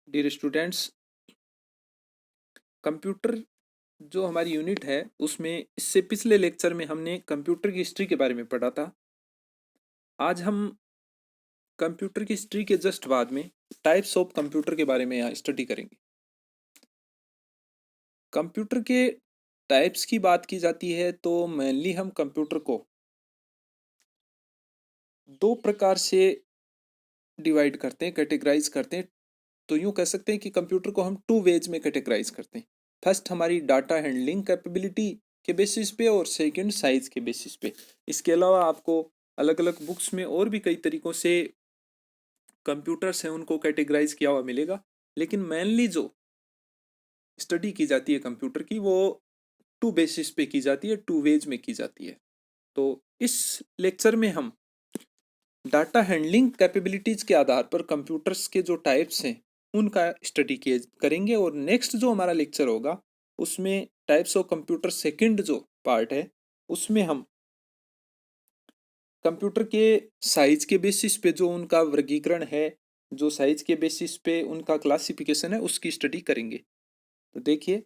Dear students, computer जो हमारी unit है उसमें इससे पिछले लेक्चर में हमने कंप्यूटर की हिस्ट्री के बारे में पढ़ा था। आज हम कंप्यूटर की हिस्ट्री के जस्ट बाद में टाइप्स ऑफ कंप्यूटर के बारे में यहाँ स्टडी करेंगे। कंप्यूटर के टाइप्स की बात की जाती है तो मेनली हम कंप्यूटर को दो प्रकार से डिवाइड करते हैं, कैटेगराइज करते हैं। तो यूँ कह सकते हैं कि कंप्यूटर को हम टू वेज में कैटेगराइज करते हैं। फर्स्ट हमारी डाटा हैंडलिंग कैपेबिलिटी के बेसिस पे और सेकंड साइज के बेसिस पे। इसके अलावा आपको अलग अलग बुक्स में और भी कई तरीकों से कंप्यूटर्स हैं उनको कैटेगराइज किया हुआ मिलेगा, लेकिन मेनली जो स्टडी की जाती है कंप्यूटर की वो टू बेसिस पे की जाती है, टू वेज में की जाती है। तो इस लेक्चर में हम डाटा हैंडलिंग कैपेबिलिटीज के आधार पर कंप्यूटर्स के जो टाइप्स हैं उनका स्टडी करेंगे, और नेक्स्ट जो हमारा लेक्चर होगा उसमें टाइप्स ऑफ कंप्यूटर सेकंड जो पार्ट है उसमें हम कंप्यूटर के साइज के बेसिस पे जो उनका वर्गीकरण है, जो साइज के बेसिस पे उनका क्लासिफिकेशन है उसकी स्टडी करेंगे। तो देखिए,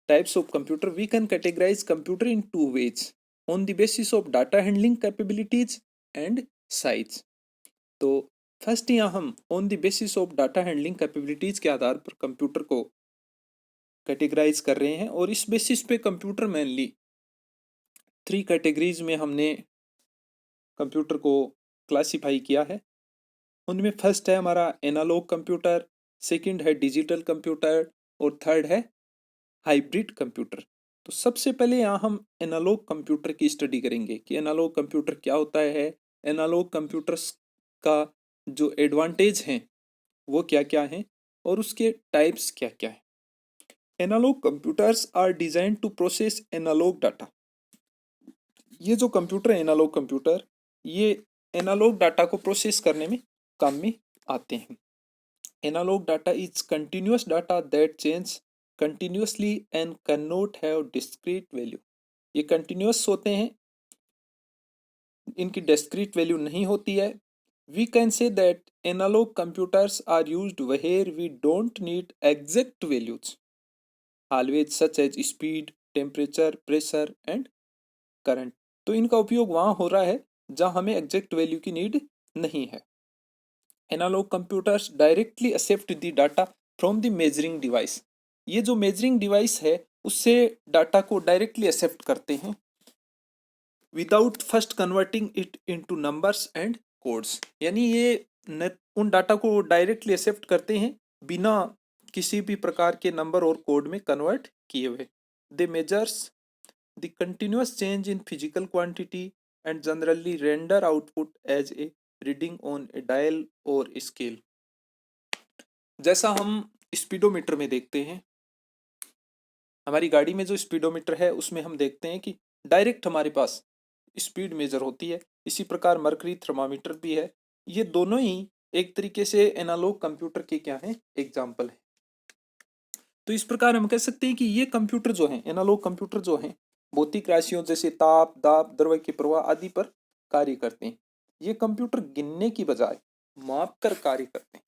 types of computer we can categorize computer in two ways on the basis of data handling capabilities and size. तो फर्स्ट यहाँ हम on the basis of data handling capabilities के आधार पर कंप्यूटर को कैटेगराइज कर रहे हैं, और इस बेसिस पे कंप्यूटर मेनली थ्री कैटेगरीज में हमने कंप्यूटर को क्लासिफाई किया है। उनमें फर्स्ट है हमारा एनालॉग कंप्यूटर, सेकंड है डिजिटल कंप्यूटर, और थर्ड है हाइब्रिड कंप्यूटर। तो सबसे पहले यहाँ हम एनालॉग कंप्यूटर की स्टडी करेंगे कि एनालॉग कंप्यूटर क्या होता है, एनालॉग कंप्यूटर्स का जो एडवांटेज हैं वो क्या क्या हैं, और उसके टाइप्स क्या क्या है। Analog computers are design to process analog data. ये जो कंप्यूटर है एनालॉग कंप्यूटर, ये एनालॉग डाटा को प्रोसेस करने में काम में आते हैं। Analog data is continuous data that change continuously and can not have discrete value. ये कंटिन्यूअस होते हैं, इनकी डिस्क्रीट वैल्यू नहीं होती है। We can say that analog computers are used where we don't need exact values always such as speed, temperature, pressure and current. तो इनका उपयोग वहाँ हो रहा है जहाँ हमें एग्जैक्ट वैल्यू की नीड नहीं है। Analog computers directly accept the data from the measuring device. ये जो मेजरिंग डिवाइस है उससे डाटा को डायरेक्टली एक्सेप्ट करते हैं without first converting it into numbers and codes. यानी ये उन डाटा को डायरेक्टली एक्सेप्ट करते हैं बिना किसी भी प्रकार के नंबर और कोड में कन्वर्ट किए हुए। They measures the continuous change in physical quantity and generally render output as a reading on a dial और स्केल। जैसा हम स्पीडोमीटर में देखते हैं, हमारी गाड़ी में जो स्पीडोमीटर है उसमें हम देखते हैं कि डायरेक्ट हमारे पास स्पीड मेजर होती है। इसी प्रकार मरकरी थर्मामीटर भी है। ये दोनों ही एक तरीके से एनालॉग कंप्यूटर के क्या हैं, एग्जाम्पल है। तो इस प्रकार हम कह सकते हैं कि ये कंप्यूटर जो है, एनालॉग कंप्यूटर जो है, भौतिक राशियों जैसे ताप, दाब, द्रव्य के प्रवाह आदि पर कार्य करते हैं। ये कंप्यूटर गिनने की बजाय माप कर कार्य करते हैं,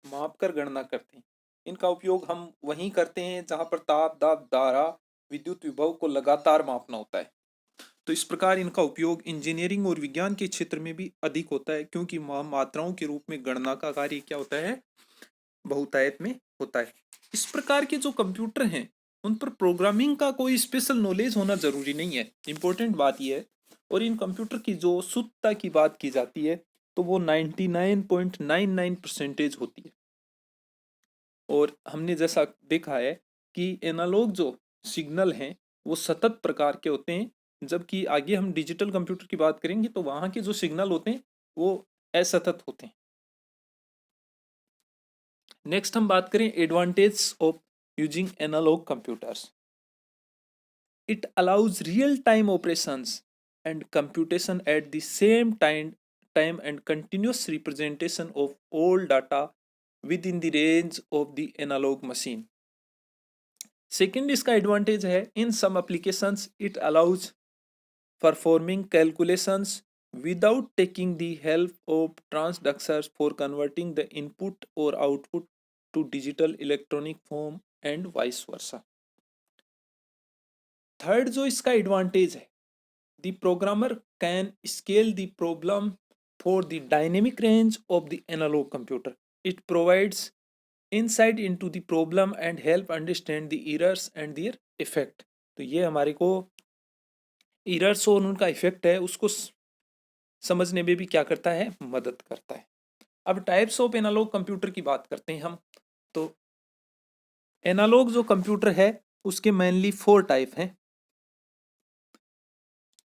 माप कर गणना करते हैं। इनका उपयोग हम वहीं करते हैं जहां पर ताप, दाब, धारा, विद्युत विभव को लगातार मापना होता है। तो इस प्रकार इनका उपयोग इंजीनियरिंग और विज्ञान के क्षेत्र में भी अधिक होता है, क्योंकि मात्राओं के रूप में गणना का कार्य क्या होता है, बहुतायत में होता है। इस प्रकार के जो कंप्यूटर हैं उन पर प्रोग्रामिंग का कोई स्पेशल नॉलेज होना जरूरी नहीं है, इंपॉर्टेंट बात यह है। और इन कंप्यूटर की जो शुद्धता की बात की जाती है तो वो 99.99% होती है। और हमने जैसा देखा है कि एनालॉग जो सिग्नल हैं वो सतत प्रकार के होते हैं, जबकि आगे हम डिजिटल कंप्यूटर की बात करेंगे तो वहाँ के जो सिग्नल होते हैं वो असतत होते हैं। नेक्स्ट हम बात करें advantage of using analog computers. It allows real time operations and computation at the same time and continuous representation of all data within the range of the analog machine. Second इसका advantage है, in some applications it allows performing calculations without taking the help of transducers for converting the input or output to digital electronic form and vice versa. Third जो इसका advantage है, the programmer can scale the problem for the dynamic range of the analog computer. It provides insight into the problem and help understand the errors and their effect. तो ये हमारे को errors और उनका effect है उसको समझने में भी क्या करता है, मदद करता है। अब टाइप्स ऑफ एनालॉग कंप्यूटर की बात करते हैं हम। तो एनालॉग जो कंप्यूटर है उसके मेनली 4 टाइप हैं।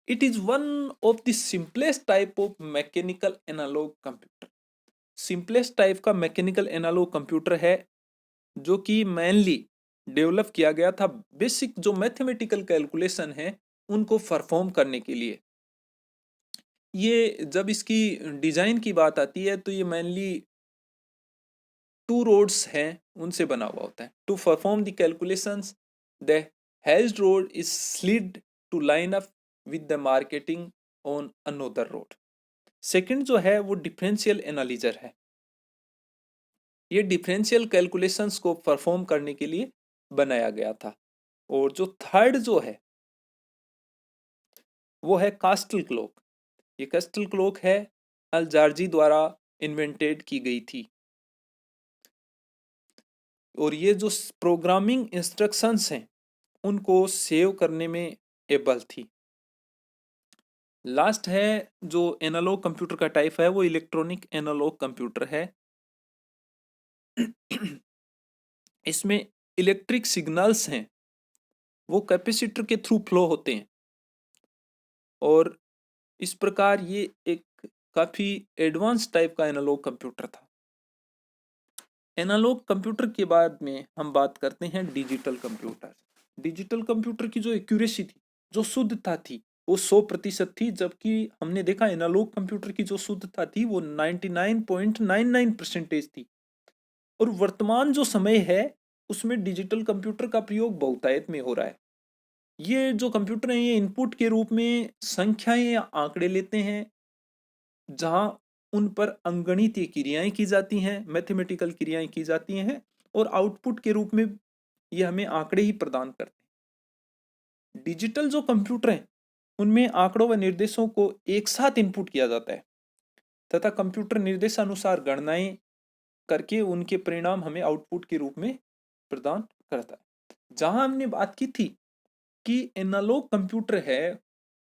It is one of the simplest type of mechanical analog computer. Simplest type का मैकेनिकल एनालॉग कंप्यूटर है जो कि मेनली डेवलप किया गया था बेसिक जो मैथमेटिकल कैलकुलेशन है उनको परफॉर्म करने के लिए। ये जब इसकी डिजाइन की बात आती है तो ये मेनली 2 रोड्स हैं उनसे बना हुआ होता है। To perform the calculations the hashed rod is slid to line up with the marketing on another rod. Second जो है वो डिफरेंशियल एनालिजर है। ये डिफरेंशियल कैलकुलेशंस को परफॉर्म करने के लिए बनाया गया था। और जो थर्ड जो है वो है कास्टल क्लॉक। ये कास्टल क्लॉक है अल-जार्जी द्वारा इन्वेंटेड की गई थी और ये जो प्रोग्रामिंग इंस्ट्रक्शंस हैं उनको सेव करने में एबल थी। लास्ट है जो एनालॉग कंप्यूटर का टाइप है वो इलेक्ट्रॉनिक एनालॉग कंप्यूटर है। इसमें इलेक्ट्रिक सिग्नल्स हैं वो कैपेसिटर के थ्रू फ्लो होते हैं और इस प्रकार ये एक काफ़ी एडवांस टाइप का एनालॉग कंप्यूटर था। एनालॉग कंप्यूटर के बाद में हम बात करते हैं डिजिटल कंप्यूटर। डिजिटल कंप्यूटर की जो एक्यूरेसी थी, जो शुद्धता थी, वो 100% थी, जबकि हमने देखा एनालॉग कंप्यूटर की जो शुद्धता थी वो 99.99% थी। और वर्तमान जो समय है उसमें डिजिटल कंप्यूटर का प्रयोग बहुतायत में हो रहा है। ये जो कंप्यूटर है ये इनपुट के रूप में संख्याएं या आंकड़े लेते हैं जहां उन पर अंगणितीय क्रियाएं की जाती हैं, मैथमेटिकल क्रियाएं की जाती हैं और आउटपुट के रूप में ये हमें आंकड़े ही प्रदान करते हैं। डिजिटल जो कंप्यूटर हैं उनमें आंकड़ों व निर्देशों को एक साथ इनपुट किया जाता है तथा कंप्यूटर निर्देशानुसार गणनाएं करके उनके परिणाम हमें आउटपुट के रूप में प्रदान करता है। जहां हमने बात की थी कि एनालॉग कंप्यूटर है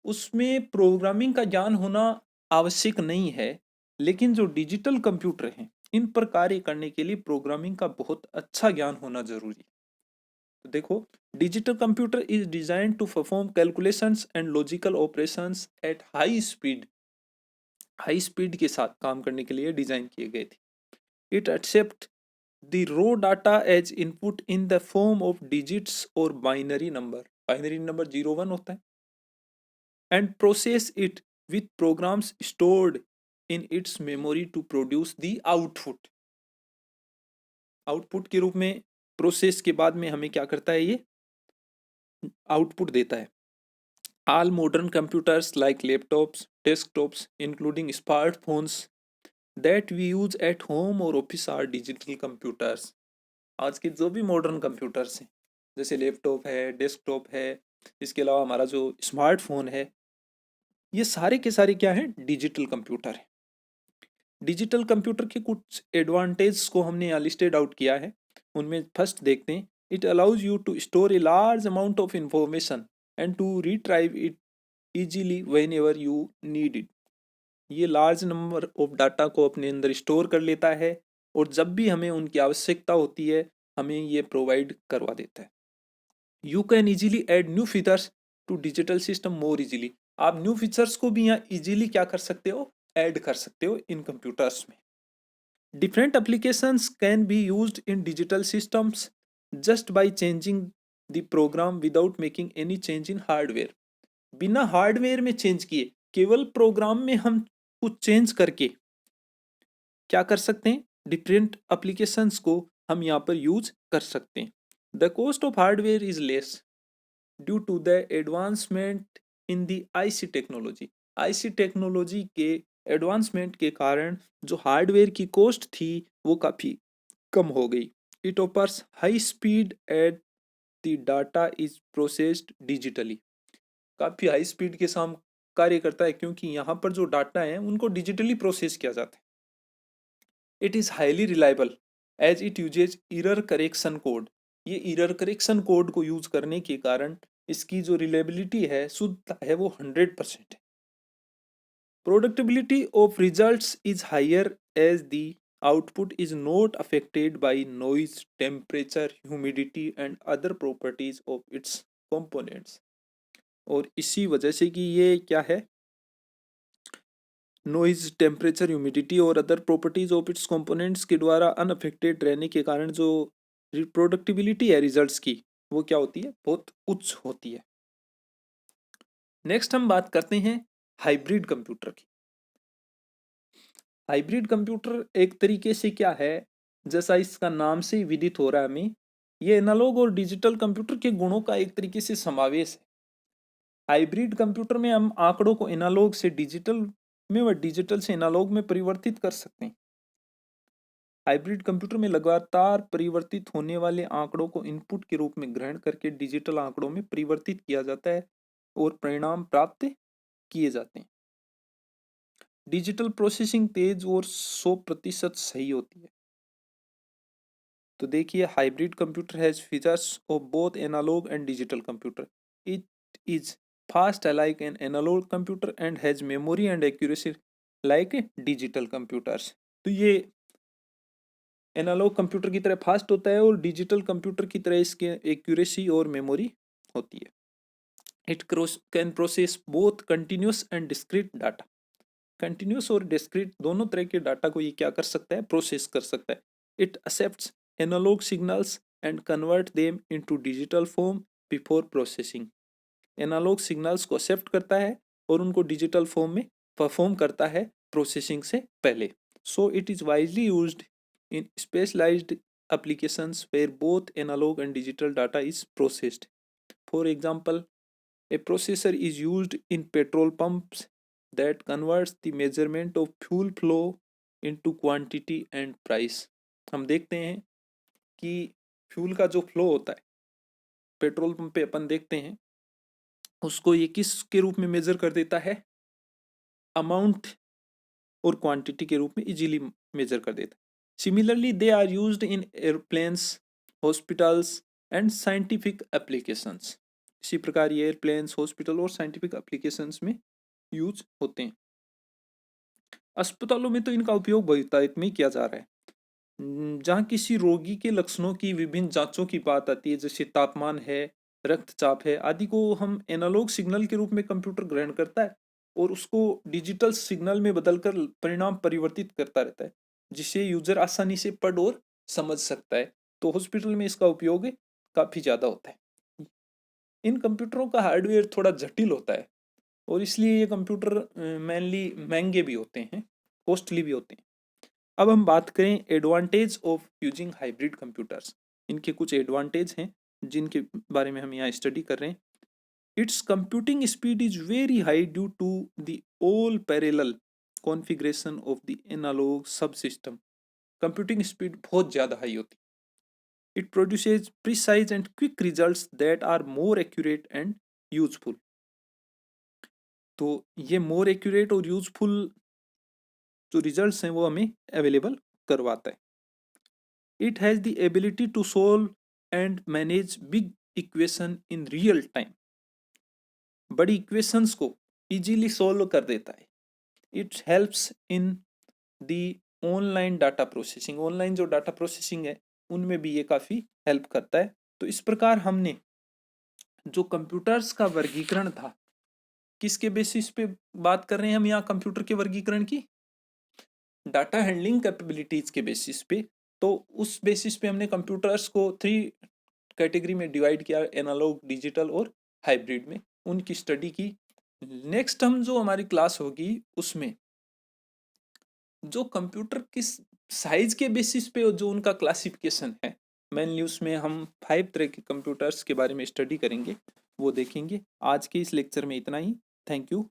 उसमें प्रोग्रामिंग का ज्ञान होना आवश्यक नहीं है, लेकिन जो डिजिटल कंप्यूटर हैं इन पर कार्य करने के लिए प्रोग्रामिंग का बहुत अच्छा ज्ञान होना जरूरी है। तो देखो, digital computer is design to perform calculations and logical operations at high speed के साथ काम करने के लिए डिजाइन किए गए थे। It accept the raw data as input in the form of digits और बाइनरी नंबर। बाइनरी नंबर 0 1 होता है and process it with programs stored in its memory to produce the output। Output के रूप में process के बाद में हमें क्या करता है, ये आउटपुट देता है। All modern computers like laptops, desktops, including smartphones that we use at home or office are digital computers। आज के जो भी मॉडर्न कंप्यूटर्स हैं जैसे लैपटॉप है, डेस्कटॉप है, इसके अलावा हमारा जो स्मार्टफोन है, ये सारे के सारे क्या हैं, डिजिटल कंप्यूटर है। डिजिटल कंप्यूटर के कुछ एडवांटेज को हमने यहाँ लिस्टेड आउट किया है। उनमें फर्स्ट देखते हैं, it allows you to store a large amount of information and to retrieve it easily whenever you need it. ये लार्ज नंबर ऑफ डाटा को अपने अंदर स्टोर कर लेता है और जब भी हमें उनकी आवश्यकता होती है हमें ये प्रोवाइड करवा देता है। You can easily add new features to digital system more easily. आप न्यू फीचर्स को भी यहाँ इजीली क्या कर सकते हो, ऐड कर सकते हो इन कंप्यूटर्स में। Different applications can be used in digital systems just by changing the program without making any change in hardware. बिना हार्डवेयर में चेंज किए केवल प्रोग्राम में हम कुछ चेंज करके क्या कर सकते हैं, डिफरेंट एप्लीकेशंस को हम यहाँ पर यूज कर सकते हैं। The cost of hardware is less due to the advancement in the IC technology. IC technology के एडवांसमेंट के कारण जो हार्डवेयर की कॉस्ट थी वो काफ़ी कम हो गई। It offers high speed at the data is processed digitally. काफ़ी हाई स्पीड के साथ कार्य करता है क्योंकि यहाँ पर जो डाटा है उनको डिजिटली प्रोसेस किया जाता है। It is highly reliable as it uses error correction code. ये इरर करेक्शन कोड को यूज करने के कारण इसकी जो रिलायबिलिटी है, शुद्धता है, वो 100% है। Predictability of results is higher as the output is not affected by noise, temperature, humidity and other properties of its components. और इसी वजह से कि ये क्या है, नॉइज, टेम्परेचर, ह्यूमिडिटी और other properties of its components के द्वारा अनअफेक्टेड रहने के कारण जो प्रोडक्टिबिलिटी है रिजल्ट्स की, वो क्या होती है, बहुत उच्च होती है। नेक्स्ट हम बात करते हैं हाइब्रिड कंप्यूटर की। हाइब्रिड कंप्यूटर एक तरीके से क्या है, जैसा इसका नाम से ही विदित हो रहा है हमें, ये एनालॉग और डिजिटल कंप्यूटर के गुणों का एक तरीके से समावेश है। हाइब्रिड कंप्यूटर में हम आंकड़ों को एनालॉग से डिजिटल में व डिजिटल से एनालॉग में परिवर्तित कर सकते हैं। हाइब्रिड कंप्यूटर में लगातार परिवर्तित होने वाले आंकड़ों को इनपुट के रूप में ग्रहण करके डिजिटल आंकड़ों में परिवर्तित किया जाता है और परिणाम प्राप्त किए जाते हैं। डिजिटल प्रोसेसिंग तेज और 100% सही होती है। तो देखिए, hybrid computer has features of both analog and digital computer. It is fast like an analog computer and has memory and accuracy like digital computers. तो ये एनालॉग कंप्यूटर की तरह फास्ट होता है और डिजिटल कंप्यूटर की तरह इसके एक्यूरेसी और मेमोरी होती है। It can process both continuous and discrete data. Continuous और डिस्क्रीट दोनों तरह के डाटा को ये क्या कर सकता है, प्रोसेस कर सकता है। It accepts analog signals and convert them into digital form before processing. Analog signals को एक्सेप्ट करता है और उनको डिजिटल फॉर्म में परफॉर्म करता है प्रोसेसिंग से पहले। So it is wisely used in specialized applications where both analog and digital data is processed. For example, a processor is used in petrol pumps that converts the measurement of fuel flow into quantity and price. हम देखते हैं कि fuel का जो flow होता है petrol pump पे, अपन देखते हैं उसको ये किस के रूप में मेजर कर देता है, अमाउंट और क्वांटिटी के रूप में इजीली मेजर कर देता है। Similarly, they are used in airplanes, hospitals and scientific applications. इसी प्रकार ये एयरप्लेन्स, हॉस्पिटल और साइंटिफिक एप्लीकेशंस में यूज होते हैं। अस्पतालों में तो इनका उपयोग बहुतायत में किया जा रहा है। जहाँ किसी रोगी के लक्षणों की विभिन्न जांचों की बात आती है, जैसे तापमान है, रक्तचाप है आदि को हम एनालॉग सिग्नल के रूप में कंप्यूटर ग्रहण करता है और उसको डिजिटल सिग्नल में बदलकर परिणाम परिवर्तित करता रहता है, जिसे यूजर आसानी से पढ़ और समझ सकता है। तो हॉस्पिटल में इसका उपयोग काफ़ी ज़्यादा होता है। इन कंप्यूटरों का हार्डवेयर थोड़ा जटिल होता है और इसलिए ये कंप्यूटर मेनली महंगे भी होते हैं, कॉस्टली भी होते हैं। अब हम बात करें advantage of using hybrid computers. इनके कुछ एडवांटेज हैं जिनके बारे में हम यहाँ स्टडी कर रहे हैं। Its computing speed is very high due to the all parallel configuration of the analog subsystem. Computing speed बहुत ज़्यादा हाई होती है। It produces precise and quick results that are more accurate and useful. तो ये more accurate और useful जो results हैं वो हमें अवेलेबल करवाता है। It has the ability to solve and manage big equation in real time. बड़ी इक्वेशंस को इजीली सोल्व कर देता है। It helps in the online data processing. Online जो डाटा प्रोसेसिंग है उनमें भी ये काफ़ी हेल्प करता है। तो इस प्रकार हमने जो कंप्यूटर्स का वर्गीकरण था, किसके बेसिस पे बात कर रहे हैं हम यहाँ कंप्यूटर के वर्गीकरण की, डाटा हैंडलिंग कैपेबिलिटीज के बेसिस पे। तो उस बेसिस पे हमने कंप्यूटर्स को 3 कैटेगरी में डिवाइड किया, एनालॉग, डिजिटल और हाइब्रिड में, उनकी स्टडी की। नेक्स्ट हम जो हमारी क्लास होगी उसमें जो कंप्यूटर किस साइज के बेसिस पे जो उनका क्लासिफिकेशन है, मेनली उसमें हम 5 तरह के कंप्यूटर्स के बारे में स्टडी करेंगे, वो देखेंगे। आज के इस लेक्चर में इतना ही। Thank you.